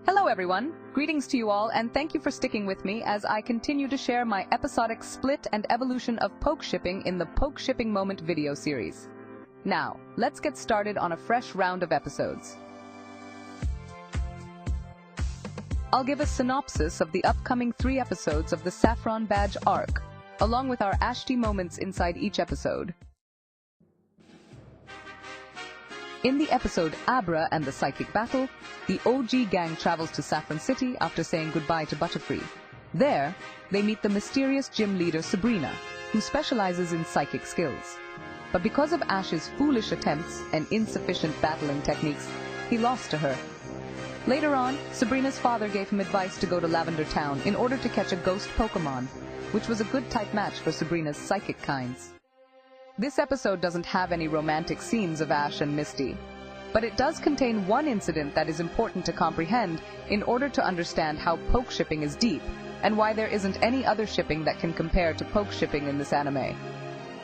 Hello everyone, greetings to you all, and thank you for sticking with me as I continue to share my episodic split and evolution of Pokeshipping in the Pokeshipping Moment video series. Now, let's get started on a fresh round of episodes. I'll give a synopsis of the upcoming 3 episodes of the Saffron Badge arc, along with our Ashty moments inside each episode. In the episode Abra and the Psychic Battle, the OG gang travels to Saffron City after saying goodbye to Butterfree. There, they meet the mysterious gym leader Sabrina, who specializes in psychic skills. But because of Ash's foolish attempts and insufficient battling techniques, he lost to her. Later on, Sabrina's father gave him advice to go to Lavender Town in order to catch a ghost Pokemon, which was a good type match for Sabrina's psychic kinds. This episode doesn't have any romantic scenes of Ash and Misty, but it does contain one incident that is important to comprehend in order to understand how Pokeshipping is deep and why there isn't any other shipping that can compare to Pokeshipping in this anime.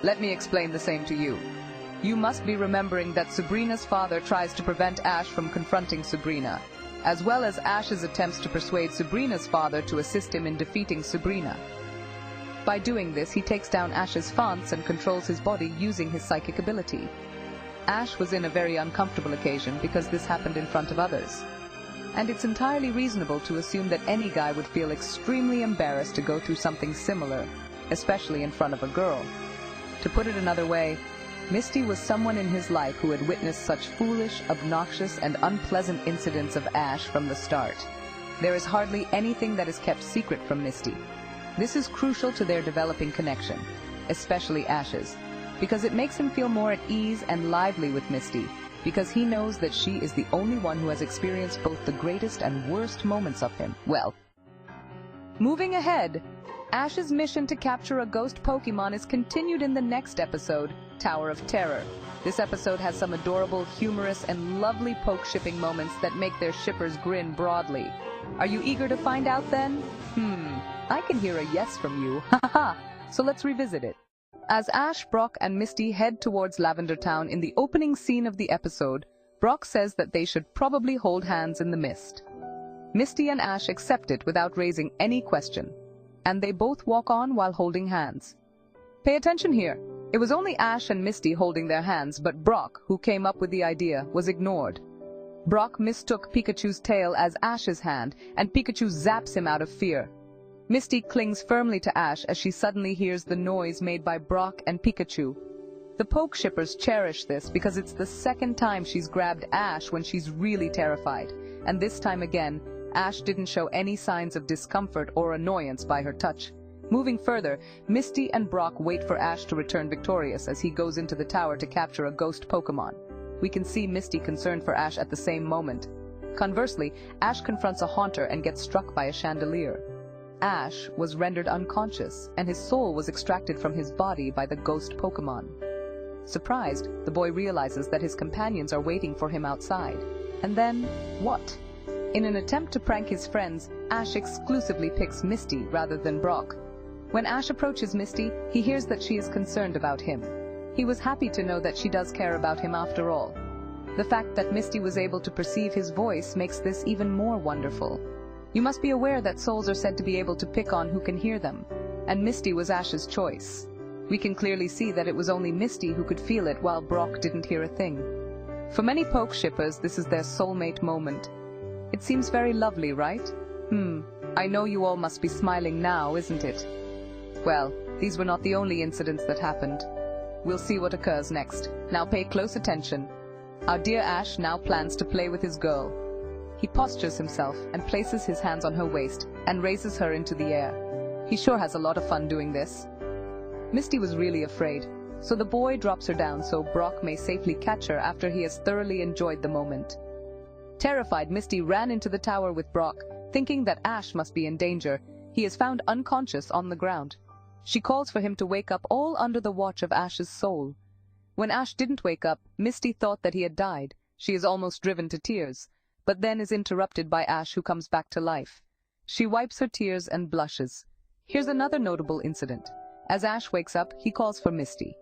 Let me explain the same to you. You must be remembering that Sabrina's father tries to prevent Ash from confronting Sabrina, as well as Ash's attempts to persuade Sabrina's father to assist him in defeating Sabrina. By doing this, he takes down Ash's fonts and controls his body using his psychic ability. Ash was in a very uncomfortable occasion because this happened in front of others. And it's entirely reasonable to assume that any guy would feel extremely embarrassed to go through something similar, especially in front of a girl. To put it another way, Misty was someone in his life who had witnessed such foolish, obnoxious, and unpleasant incidents of Ash from the start. There is hardly anything that is kept secret from Misty. This is crucial to their developing connection, especially Ash's, because it makes him feel more at ease and lively with Misty, because he knows that she is the only one who has experienced both the greatest and worst moments of him. Well, moving ahead, Ash's mission to capture a ghost Pokemon is continued in the next episode, Tower of Terror. This episode has some adorable, humorous, and lovely Pokeshipping moments that make their shippers grin broadly. Are you eager to find out then? I can hear a yes from you, haha, so let's revisit it. As Ash, Brock, and Misty head towards Lavender Town in the opening scene of the episode, Brock says that they should probably hold hands in the mist. Misty and Ash accept it without raising any question, and they both walk on while holding hands. Pay attention here. It was only Ash and Misty holding their hands, but Brock, who came up with the idea, was ignored. Brock mistook Pikachu's tail as Ash's hand, and Pikachu zaps him out of fear. Misty clings firmly to Ash as she suddenly hears the noise made by Brock and Pikachu. The Pokeshippers cherish this because it's the second time she's grabbed Ash when she's really terrified, and this time again, Ash didn't show any signs of discomfort or annoyance by her touch. Moving further, Misty and Brock wait for Ash to return victorious as he goes into the tower to capture a ghost Pokemon. We can see Misty concerned for Ash at the same moment. Conversely, Ash confronts a haunter and gets struck by a chandelier. Ash was rendered unconscious, and his soul was extracted from his body by the ghost Pokemon. Surprised, the boy realizes that his companions are waiting for him outside. And then, what? In an attempt to prank his friends, Ash exclusively picks Misty rather than Brock. When Ash approaches Misty, he hears that she is concerned about him. He was happy to know that she does care about him after all. The fact that Misty was able to perceive his voice makes this even more wonderful. You must be aware that souls are said to be able to pick on who can hear them, and Misty was Ash's choice. We can clearly see that it was only Misty who could feel it while Brock didn't hear a thing. For many Pokeshippers, this is their soulmate moment. It seems very lovely, right? I know you all must be smiling now, isn't it? Well, these were not the only incidents that happened. We'll see what occurs next. Now pay close attention. Our dear Ash now plans to play with his girl. He postures himself and places his hands on her waist and raises her into the air. He sure has a lot of fun doing this. Misty was really afraid, so the boy drops her down so Brock may safely catch her after he has thoroughly enjoyed the moment. Terrified, Misty ran into the tower with Brock, thinking that Ash must be in danger. He is found unconscious on the ground. She calls for him to wake up, all under the watch of Ash's soul. When Ash didn't wake up, Misty thought that he had died. She is almost driven to tears, but then is interrupted by Ash, who comes back to life. She wipes her tears and blushes. Here's another notable incident. As Ash wakes up, he calls for Misty.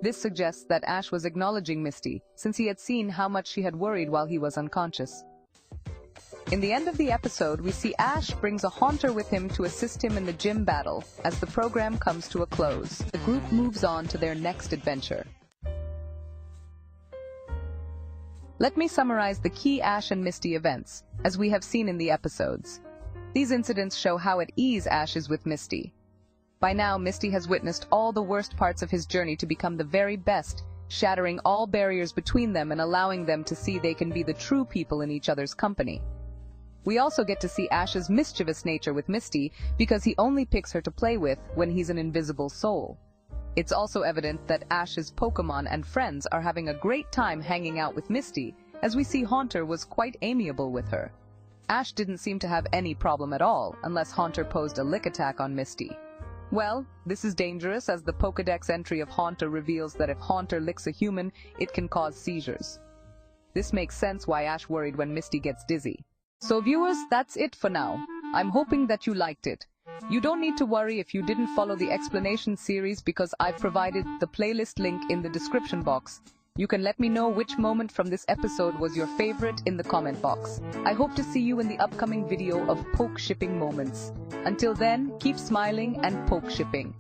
This suggests that Ash was acknowledging Misty, since he had seen how much she had worried while he was unconscious. In the end of the episode, we see Ash brings a haunter with him to assist him in the gym battle. As the program comes to a close, the group moves on to their next adventure. Let me summarize the key Ash and Misty events, as we have seen in the episodes. These incidents show how at ease Ash is with Misty. By now, Misty has witnessed all the worst parts of his journey to become the very best, shattering all barriers between them and allowing them to see they can be the true people in each other's company. We also get to see Ash's mischievous nature with Misty because he only picks her to play with when he's an invisible soul. It's also evident that Ash's Pokemon and friends are having a great time hanging out with Misty, as we see Haunter was quite amiable with her. Ash didn't seem to have any problem at all, unless Haunter posed a lick attack on Misty. Well, this is dangerous as the Pokedex entry of Haunter reveals that if Haunter licks a human, it can cause seizures. This makes sense why Ash worried when Misty gets dizzy. So viewers, that's it for now. I'm hoping that you liked it. You don't need to worry if you didn't follow the explanation series because I've provided the playlist link in the description box. You can let me know which moment from this episode was your favorite in the comment box. I hope to see you in the upcoming video of Pokeshipping Moments. Until then, keep smiling and poke shipping.